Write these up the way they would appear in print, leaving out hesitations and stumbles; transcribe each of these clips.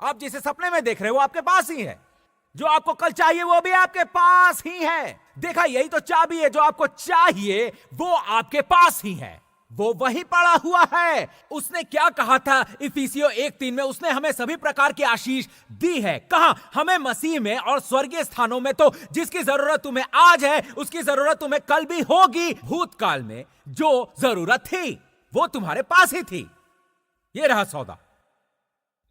आप जिसे सपने में देख रहे हो वो आपके पास ही है। जो आपको कल चाहिए वो भी आपके पास ही है। देखा, यही तो चाबी है। जो आपको चाहिए वो आपके पास ही है, वो वही पड़ा हुआ है। उसने क्या कहा था इफिसियों 1:3 में? उसने हमें सभी प्रकार की आशीष दी है। कहा? हमें मसीह में और स्वर्गीय स्थानों में। तो जिसकी जरूरत तुम्हें आज है उसकी जरूरत तुम्हें कल भी होगी। भूतकाल में जो जरूरत थी वो तुम्हारे पास ही थी। ये रहा सौदा।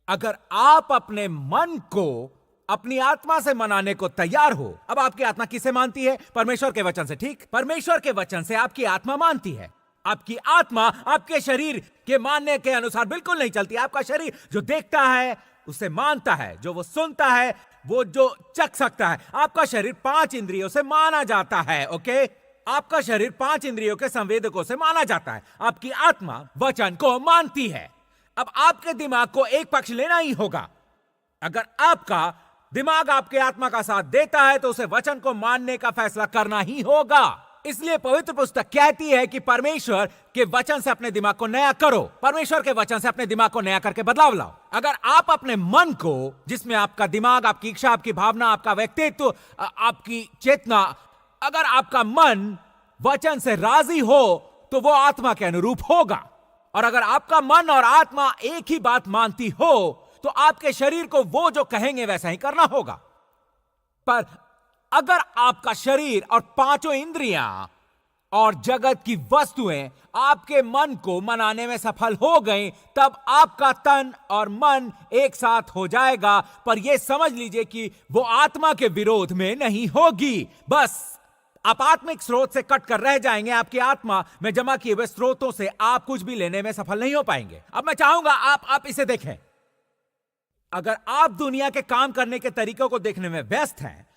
अगर आप अपने मन को अपनी आत्मा से मनाने को तैयार हो। अब आपकी आत्मा किसे मानती है? परमेश्वर के वचन से। ठीक, परमेश्वर के वचन से आपकी आत्मा मानती है। आपकी आत्मा आपके शरीर के मानने के अनुसार बिल्कुल नहीं चलती। आपका शरीर जो देखता है उसे मानता है, जो वो सुनता है वो जो चख सकता है। आपका शरीर 5 इंद्रियों से माना जाता है। ओके, आपका शरीर 5 इंद्रियों के संवेदकों से माना जाता है। आपकी आत्मा वचन को मानती है। अब आपके दिमाग को एक पक्ष लेना ही होगा। अगर आपका दिमाग आपके आत्मा का साथ देता है तो उसे वचन को मानने का फैसला करना ही होगा। इसलिए पवित्र पुस्तक कहती है कि परमेश्वर के वचन से अपने दिमाग को नया करो। परमेश्वर के वचन से अपने दिमाग को नया करके बदलाव लाओ। अगर आप अपने मन को, जिसमें आपका दिमाग, आपकी इच्छा, आपकी भावना, आपका व्यक्तित्व, आपकी चेतना, अगर आपका मन वचन से राजी हो तो वो आत्मा के अनुरूप होगा। और अगर आपका मन और आत्मा एक ही बात मानती हो तो आपके शरीर को वो जो कहेंगे वैसा ही करना होगा। पर अगर आपका शरीर और 5 इंद्रियां और जगत की वस्तुएं आपके मन को मनाने में सफल हो गई, तब आपका तन और मन एक साथ हो जाएगा। पर यह समझ लीजिए कि वो आत्मा के विरोध में नहीं होगी। बस आप आत्मिक स्रोत से कट कर रह जाएंगे। आपकी आत्मा में जमा किए हुए स्रोतों से आप कुछ भी लेने में सफल नहीं हो पाएंगे। अब मैं चाहूंगा आप इसे देखें। अगर आप दुनिया के काम करने के तरीकों को देखने में व्यस्त हैं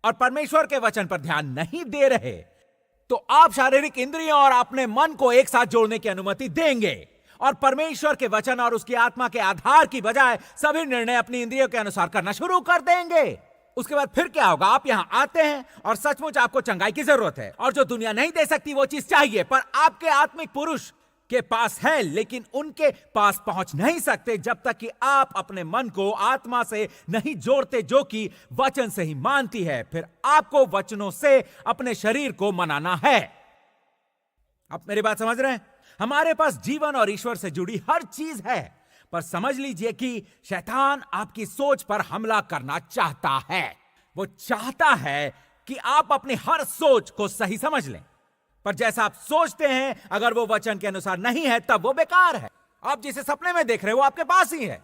और परमेश्वर के वचन पर ध्यान नहीं दे रहे, तो आप शारीरिक इंद्रियों और अपने मन को एक साथ जोड़ने की अनुमति देंगे और परमेश्वर के वचन और उसकी आत्मा के आधार की बजाय सभी निर्णय अपनी इंद्रियों के अनुसार करना शुरू कर देंगे। उसके बाद फिर क्या होगा? आप यहां आते हैं और सचमुच आपको चंगाई की जरूरत है और जो दुनिया नहीं दे सकती वो चीज चाहिए, पर आपके आत्मिक पुरुष के पास है, लेकिन उनके पास पहुंच नहीं सकते जब तक कि आप अपने मन को आत्मा से नहीं जोड़ते जो कि वचन से ही मानती है। फिर आपको वचनों से अपने शरीर को मनाना है। आप मेरी बात समझ रहे हैं? हमारे पास जीवन और ईश्वर से जुड़ी हर चीज है, पर समझ लीजिए कि शैतान आपकी सोच पर हमला करना चाहता है। वो चाहता है कि आप अपनी हर सोच को सही समझ लें, पर जैसा आप सोचते हैं अगर वो वचन के अनुसार नहीं है तब वो बेकार है। आप जिसे सपने में देख रहे हो वो आपके पास ही है।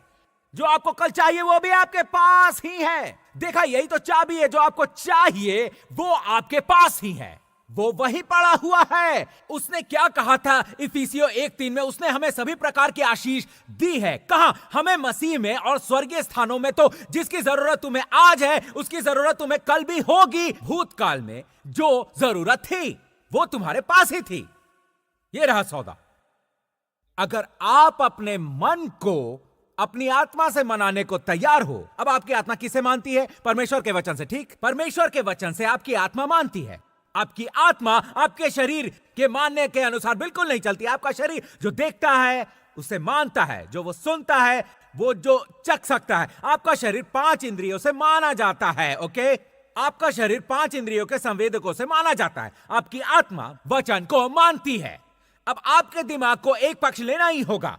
जो आपको कल चाहिए वो भी आपके पास ही है। देखा, यही तो चाबी है। जो आपको चाहिए वो आपके पास ही है, वो वही पड़ा हुआ है। उसने क्या कहा था इफिसियों 1:3 में? उसने हमें सभी प्रकार की आशीष दी है। कहा? हमें मसीह में और स्वर्गीय स्थानों में। तो जिसकी जरूरत तुम्हें आज है उसकी जरूरत तुम्हें कल भी होगी। भूतकाल में जो जरूरत थी वो तुम्हारे पास ही थी। यह रहा सौदा। अगर आप अपने मन को अपनी आत्मा से मनाने को तैयार हो। अब आपकी आत्मा किसे मानती है? परमेश्वर के वचन से। ठीक, परमेश्वर के वचन से आपकी आत्मा मानती है। आपकी आत्मा आपके शरीर के मानने के अनुसार बिल्कुल नहीं चलती। आपका शरीर जो देखता है उसे मानता है, जो वो सुनता है वो जो चख सकता है। आपका शरीर 5 इंद्रियों से माना जाता है। ओके, आपका शरीर 5 इंद्रियों के संवेदकों से माना जाता है। आपकी आत्मा वचन को मानती है। अब आपके दिमाग को एक पक्ष लेना ही होगा।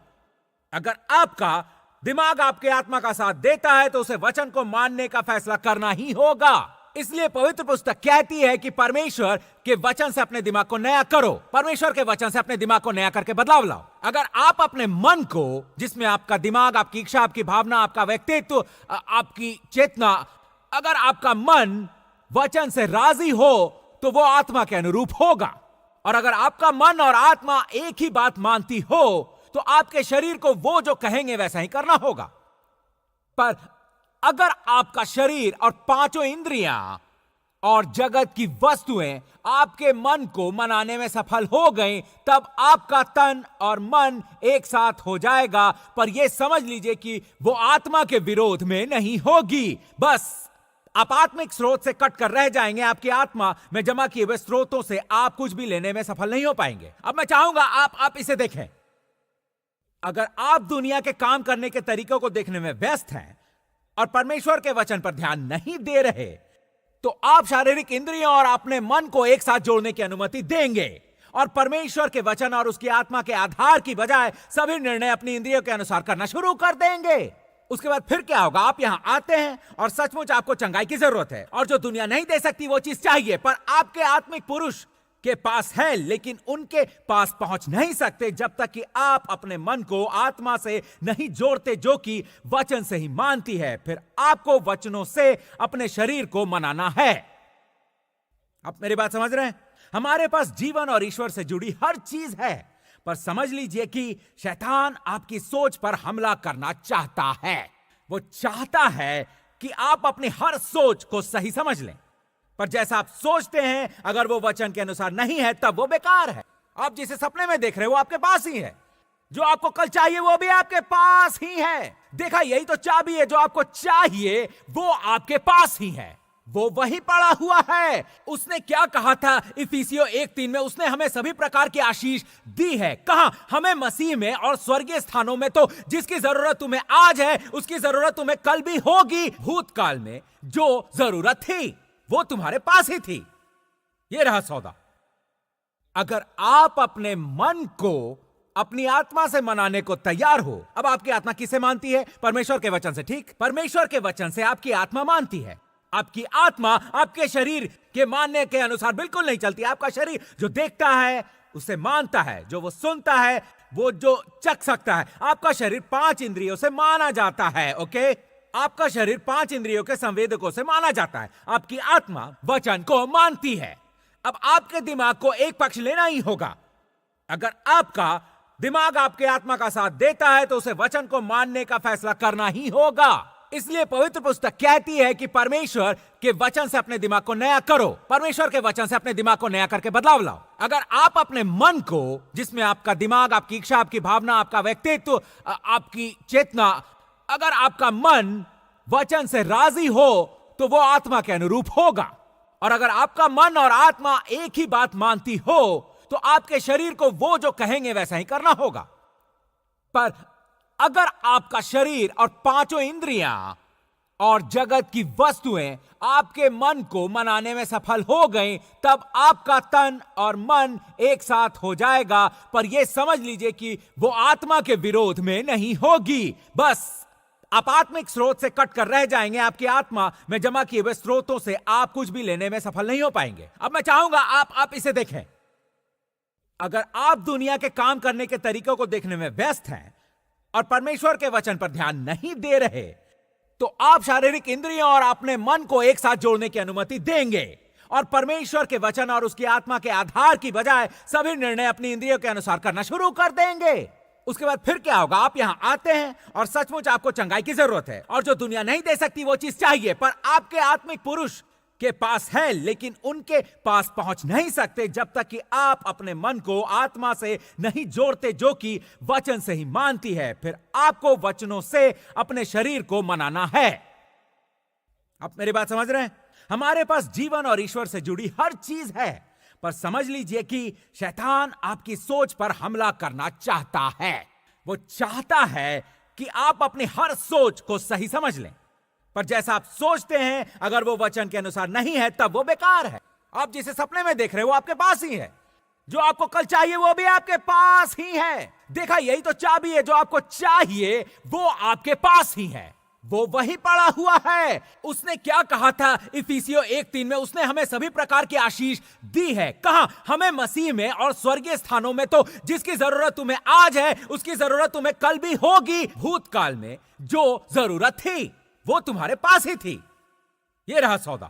अगर आपका दिमाग आपके आत्मा का साथ देता है तो उसे वचन को मानने का फैसला करना ही होगा। इसलिए पवित्र पुस्तक कहती है कि परमेश्वर के वचन से अपने दिमाग को नया करो। परमेश्वर के वचन से अपने दिमाग को नया करके बदलाव लाओ। अगर आप अपने मन को, जिसमें आपका दिमाग, आपकी इच्छा, आपकी भावना, आपका व्यक्तित्व, आपकी चेतना, अगर आपका मन वचन से राजी हो तो वो आत्मा के अनुरूप होगा। और अगर आपका मन और आत्मा एक ही बात मानती हो तो आपके शरीर को वो जो कहेंगे वैसा ही करना होगा। पर अगर आपका शरीर और 5 इंद्रियां और जगत की वस्तुएं आपके मन को मनाने में सफल हो गई, तब आपका तन और मन एक साथ हो जाएगा। पर यह समझ लीजिए कि वो आत्मा के विरोध में नहीं होगी। बस आप आत्मिक स्रोत से कट कर रह जाएंगे। आपकी आत्मा में जमा किए हुए स्रोतों से आप कुछ भी लेने में सफल नहीं हो पाएंगे। अब मैं चाहूंगा आप इसे देखें। अगर आप दुनिया के काम करने के तरीकों को देखने में व्यस्त हैं और परमेश्वर के वचन पर ध्यान नहीं दे रहे, तो आप शारीरिक इंद्रियों और अपने मन को एक साथ जोड़ने की अनुमति देंगे और परमेश्वर के वचन और उसकी आत्मा के आधार की बजाय सभी निर्णय अपनी इंद्रियों के अनुसार करना शुरू कर देंगे। उसके बाद फिर क्या होगा? आप यहां आते हैं और सचमुच आपको चंगाई की जरूरत है और जो दुनिया नहीं दे सकती वो चीज चाहिए, पर आपके आत्मिक पुरुष के पास है, लेकिन उनके पास पहुंच नहीं सकते जब तक कि आप अपने मन को आत्मा से नहीं जोड़ते जो कि वचन से ही मानती है। फिर आपको वचनों से अपने शरीर को मनाना है। आप मेरी बात समझ रहे हैं? हमारे पास जीवन और ईश्वर से जुड़ी हर चीज है, पर समझ लीजिए कि शैतान आपकी सोच पर हमला करना चाहता है। वो चाहता है कि आप अपनी हर सोच को सही समझ लें, पर जैसा आप सोचते हैं अगर वो वचन के अनुसार नहीं है तब वो बेकार है। आप जिसे सपने में देख रहे हो वो आपके पास ही है। जो आपको कल चाहिए वो भी आपके पास ही है। देखा, यही तो चाबी है। जो आपको चाहिए वो आपके पास ही है, वो वही पड़ा हुआ है। उसने क्या कहा था इफिसियों 1:3 में? उसने हमें सभी प्रकार की आशीष दी है। कहां? हमें मसीह में और स्वर्गीय स्थानों में। तो जिसकी जरूरत तुम्हें आज है उसकी जरूरत तुम्हें कल भी होगी। भूतकाल में जो जरूरत थी वो तुम्हारे पास ही थी। यह रहा सौदा। अगर आप अपने मन को अपनी आत्मा से मनाने को तैयार हो। अब आपकी आत्मा किसे मानती है? परमेश्वर के वचन से। ठीक, परमेश्वर के वचन से आपकी आत्मा मानती है। आपकी आत्मा आपके शरीर के मानने के अनुसार बिल्कुल नहीं चलती। आपका शरीर जो देखता है उसे मानता है, जो वो सुनता है, वो जो चख सकता है। आपका शरीर 5 इंद्रियों से माना जाता है। ओके, आपका शरीर 5 इंद्रियों के संवेदकों से माना जाता है। आपकी आत्मा वचन को मानती है। अब आपके दिमाग को एक पक्ष लेना ही होगा। अगर आपका दिमाग आपके आत्मा का साथ देता है तो उसे वचन को मानने का फैसला करना ही होगा। इसलिए पवित्र पुस्तक कहती है कि परमेश्वर के वचन से अपने दिमाग को नया करो। परमेश्वर के वचन से अपने दिमाग को नया करके बदलाव लाओ। अगर आप अपने मन को, जिसमें आपका दिमाग, आपकी इच्छा, आपकी भावना, आपका व्यक्तित्व, आपकी चेतना, अगर आपका मन वचन से राजी हो तो वो आत्मा के अनुरूप होगा। और अगर आपका मन और आत्मा एक ही बात मानती हो तो आपके शरीर को वो जो कहेंगे वैसा ही करना होगा। पर अगर आपका शरीर और 5 इंद्रियां और जगत की वस्तुएं आपके मन को मनाने में सफल हो गई, तब आपका तन और मन एक साथ हो जाएगा। पर यह समझ लीजिए कि वो आत्मा के विरोध में नहीं होगी। बस आप आत्मिक स्रोत से कट कर रह जाएंगे। आपकी आत्मा में जमा किए हुए स्रोतों से आप कुछ भी लेने में सफल नहीं हो पाएंगे। अब मैं चाहूंगा आप इसे देखें। अगर आप दुनिया के काम करने के तरीकों को देखने में व्यस्त हैं और परमेश्वर के वचन पर ध्यान नहीं दे रहे, तो आप शारीरिक इंद्रियों और अपने मन को एक साथ जोड़ने की अनुमति देंगे और परमेश्वर के वचन और उसकी आत्मा के आधार की बजाय सभी निर्णय अपनी इंद्रियों के अनुसार करना शुरू कर देंगे। उसके बाद फिर क्या होगा? आप यहां आते हैं और सचमुच आपको चंगाई की जरूरत है और जो दुनिया नहीं दे सकती वो चीज चाहिए, पर आपके आत्मिक पुरुष के पास है, लेकिन उनके पास पहुंच नहीं सकते जब तक कि आप अपने मन को आत्मा से नहीं जोड़ते जो कि वचन से ही मानती है। फिर आपको वचनों से अपने शरीर को मनाना है। आप मेरी बात समझ रहे हैं? हमारे पास जीवन और ईश्वर से जुड़ी हर चीज है, पर समझ लीजिए कि शैतान आपकी सोच पर हमला करना चाहता है। वो चाहता है कि आप अपनी हर सोच को सही समझ लें, पर जैसा आप सोचते हैं अगर वो वचन के अनुसार नहीं है तब वो बेकार है। आप जिसे सपने में देख रहे हो वो आपके पास ही है। जो आपको कल चाहिए वो भी आपके पास ही है। देखा, यही तो चाबी है। जो आपको चाहिए वो आपके पास ही है, वो वही पड़ा हुआ है। उसने क्या कहा था इफिसियों 1:3 में? उसने हमें सभी प्रकार की आशीष दी है। कहां? हमें मसीह में और स्वर्गीय स्थानों में। तो जिसकी जरूरत तुम्हें आज है उसकी जरूरत तुम्हें कल भी होगी। भूतकाल में जो जरूरत थी वो तुम्हारे पास ही थी। यह रहा सौदा।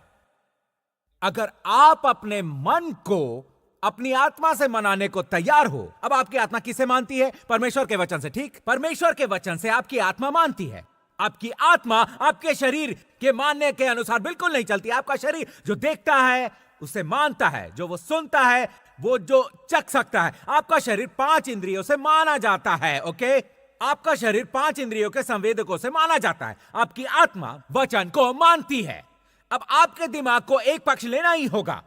अगर आप अपने मन को अपनी आत्मा से मनाने को तैयार हो। अब आपकी आत्मा किसे मानती है? परमेश्वर के वचन से। ठीक, परमेश्वर के वचन से आपकी आत्मा मानती है। आपकी आत्मा आपके शरीर के मानने के अनुसार बिल्कुल नहीं चलती। आपका शरीर जो देखता है उसे मानता है, जो वो सुनता है, वो जो चख सकता है। आपका शरीर 5 इंद्रियों से माना जाता है। ओके, आपका शरीर 5 इंद्रियों के संवेदकों से माना जाता है। आपकी आत्मा वचन को मानती है। अब आपके दिमाग को एक पक्ष लेना ही होगा।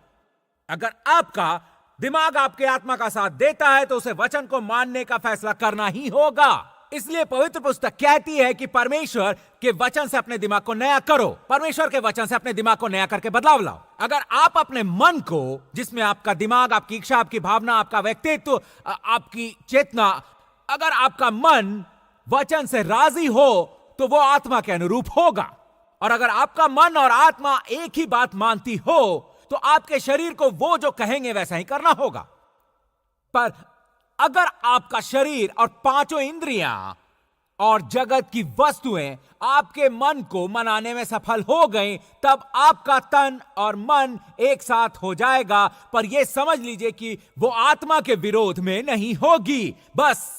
अगर आपका दिमाग आपके आत्मा का साथ देता है तो उसे वचन को मानने का फैसला करना ही होगा। इसलिए पवित्र पुस्तक कहती है कि परमेश्वर के वचन से अपने दिमाग को नया करो। परमेश्वर के वचन से अपने दिमाग को नया करके बदलाव लाओ। अगर आप अपने मन को, जिसमें आपका दिमाग, आपकी इच्छा, आपकी भावना, आपका व्यक्तित्व, आपकी चेतना, अगर आपका मन वचन से राजी हो तो वो आत्मा के अनुरूप होगा। और अगर आपका मन और आत्मा एक ही बात मानती हो तो आपके शरीर को वो जो कहेंगे वैसा ही करना होगा। पर अगर आपका शरीर और पांचों इंद्रियां और जगत की वस्तुएं आपके मन को मनाने में सफल हो गई, तब आपका तन और मन एक साथ हो जाएगा। पर यह समझ लीजिए कि वो आत्मा के विरोध में नहीं होगी। बस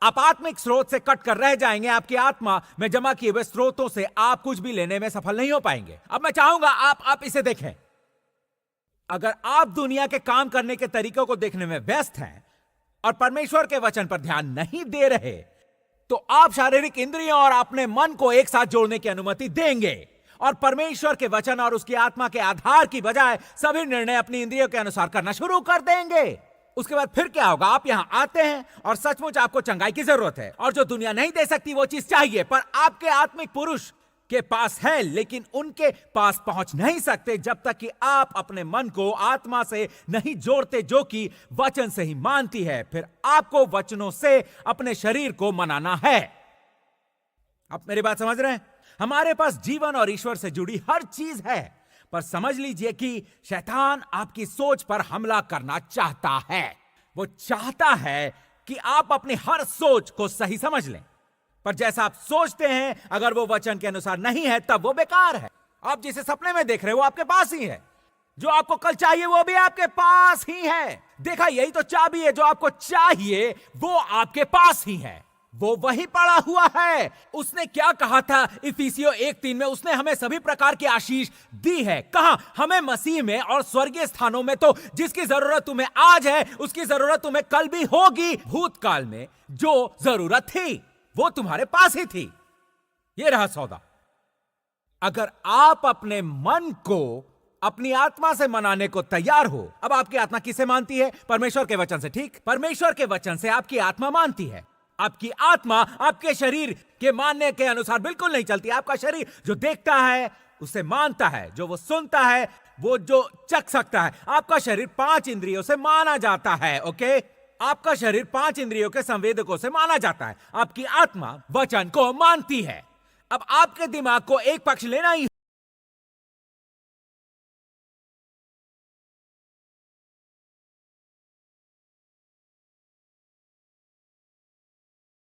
आप आत्मिक स्रोत से कट कर रह जाएंगे। आपकी आत्मा में जमा किए हुए स्रोतों से आप कुछ भी लेने में सफल नहीं हो पाएंगे। अब मैं चाहूंगा आप इसे देखें। अगर आप दुनिया के काम करने के तरीकों को देखने में व्यस्त हैं और परमेश्वर के वचन पर ध्यान नहीं दे रहे, तो आप शारीरिक इंद्रियों और अपने मन को एक साथ जोड़ने की अनुमति देंगे और परमेश्वर के वचन और उसकी आत्मा के आधार की बजाय सभी निर्णय अपनी इंद्रियों के अनुसार करना शुरू कर देंगे। उसके बाद फिर क्या होगा? आप यहां आते हैं और सचमुच आपको चंगाई की जरूरत है और जो दुनिया नहीं दे सकती वो चीज चाहिए, पर आपके आत्मिक पुरुष के पास है, लेकिन उनके पास पहुंच नहीं सकते जब तक कि आप अपने मन को आत्मा से नहीं जोड़ते जो कि वचन से ही मानती है। फिर आपको वचनों से अपने शरीर को मनाना है। आप मेरी बात समझ रहे हैं? हमारे पास जीवन और ईश्वर से जुड़ी हर चीज है, पर समझ लीजिए कि शैतान आपकी सोच पर हमला करना चाहता है। वो चाहता है कि आप अपनी हर सोच को सही समझ लें, पर जैसा आप सोचते हैं अगर वो वचन के अनुसार नहीं है तब वो बेकार है। आप जिसे सपने में देख रहे हो वो आपके पास ही है। जो आपको कल चाहिए वो भी आपके पास ही है। देखा, यही तो चाबी है। जो आपको चाहिए वो आपके पास ही है, वो वही पड़ा हुआ है। उसने क्या कहा था इफिसियों 1:3 में? उसने हमें सभी प्रकार की आशीष दी है। कहां? हमें मसीह में और स्वर्गीय स्थानों में। तो जिसकी जरूरत तुम्हें आज है उसकी जरूरत तुम्हें कल भी होगी। भूतकाल में जो जरूरत थी वो तुम्हारे पास ही थी। यह रहा सौदा। अगर आप अपने मन को अपनी आत्मा से मनाने को तैयार हो। अब आपकी आत्मा किसे मानती है? परमेश्वर के वचन से। ठीक, परमेश्वर के वचन से आपकी आत्मा मानती है। आपकी आत्मा आपके शरीर के मानने के अनुसार बिल्कुल नहीं चलती। आपका शरीर जो देखता है उसे मानता है, जो वो सुनता है, वो जो चख सकता है। आपका शरीर 5 इंद्रियों से माना जाता है। ओके, आपका शरीर 5 इंद्रियों के संवेदकों से माना जाता है। आपकी आत्मा वचन को मानती है। अब आपके दिमाग को एक पक्ष लेना ही